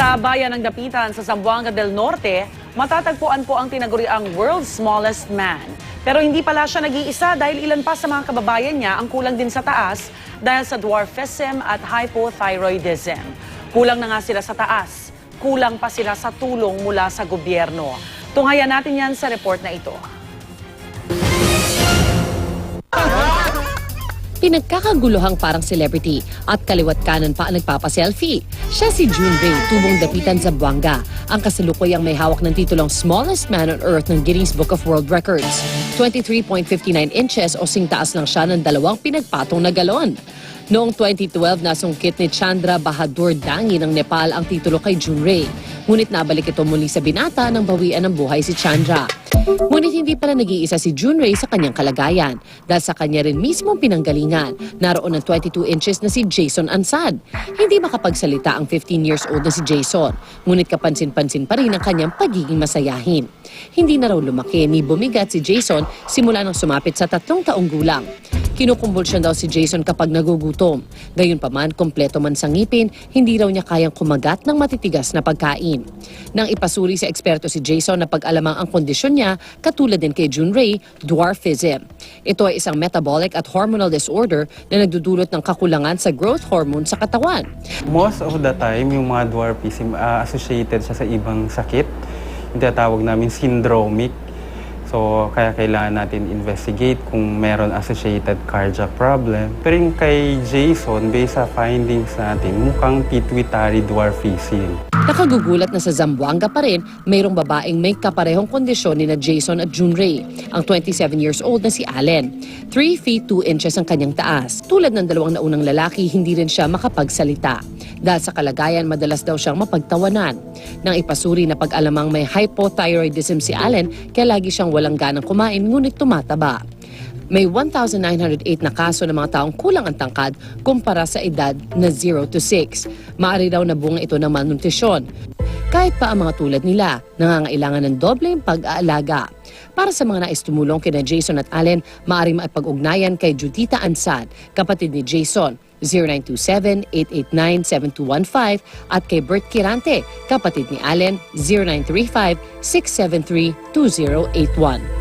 Sa bayan ng Dapitan sa Zamboanga del Norte, matatagpuan po ang tinaguriang world's smallest man. Pero hindi pala siya nag-iisa dahil ilan pa sa mga kababayan niya ang kulang din sa taas dahil sa dwarfism at hypothyroidism. Kulang na nga sila sa taas, kulang pa sila sa tulong mula sa gobyerno. Tunghayan natin yan sa report na ito. Pinagkakaguluhang parang celebrity at kaliwat kanan pa ang nagpapaselfie. Siya si June Ray, tubong Dapitan, Zamboanga. Ang kasalukuyang may hawak ng titulong Smallest Man on Earth ng Guinness Book of World Records. 23.59 inches o singtaas lang siya ng dalawang pinagpatong na galon. Noong 2012, nasungkit ni Chandra Bahadur Dangi ng Nepal ang titulo kay June Ray. Ngunit nabalik ito muli sa binata nang bawian ng buhay si Chandra. Ngunit hindi pala nag-iisa si June Ray sa kanyang kalagayan dahil sa kanya rin mismo pinanggalingan. Naroon ng 22 inches na si Jason Ansad. Hindi makapagsalita ang 15 years old na si Jason, ngunit kapansin-pansin pa rin ang kanyang pagiging masayahin. Hindi na raw lumaki ni bumigat si Jason simula nang sumapit sa 3 taong gulang. Kinukumbulsyon daw si Jason kapag nagugutom. Gayunpaman, kompleto man sa ngipin, hindi raw niya kayang kumagat ng matitigas na pagkain. Nang ipasuri sa eksperto si Jason na pag-alamang ang kondisyon niya, katulad din kay June Ray, dwarfism. Ito ay isang metabolic at hormonal disorder na nagdudulot ng kakulangan sa growth hormone sa katawan. Most of the time, yung mga dwarfism associated siya sa ibang sakit. Yung tinatawag namin syndromic. So, kaya kailangan natin investigate kung meron associated cardiac problem. Pero yung kay Jason, based sa findings natin, mukhang pituitary dwarfism. Nakagugulat na sa Zamboanga pa rin, mayroong babaeng may kaparehong kondisyon ni na Jason at June Ray. Ang 27 years old na si Allen. 3 feet 2 inches ang kanyang taas. Tulad ng dalawang naunang lalaki, hindi rin siya makapagsalita. Dahil sa kalagayan, madalas daw siyang mapagtawanan. Nang ipasuri na pag-alamang may hypothyroidism si Allen, kaya lagi siyang walang ganang kumain ngunit tumataba. May 1,908 na kaso ng mga taong kulang ang tangkad kumpara sa edad na 0 to 6. Maaari raw na bunga ito ng malnutrisyon. Kahit pa ang mga tulad nila, nangangailangan ng dobleng pag-aalaga. Para sa mga nais tumulong kina Jason at Allen, maaari maipag-ugnayan kay Judita Ansad, kapatid ni Jason, 0927-889-7215 at kay Bert Kirante, kapatid ni Allen, 0935-673-2081.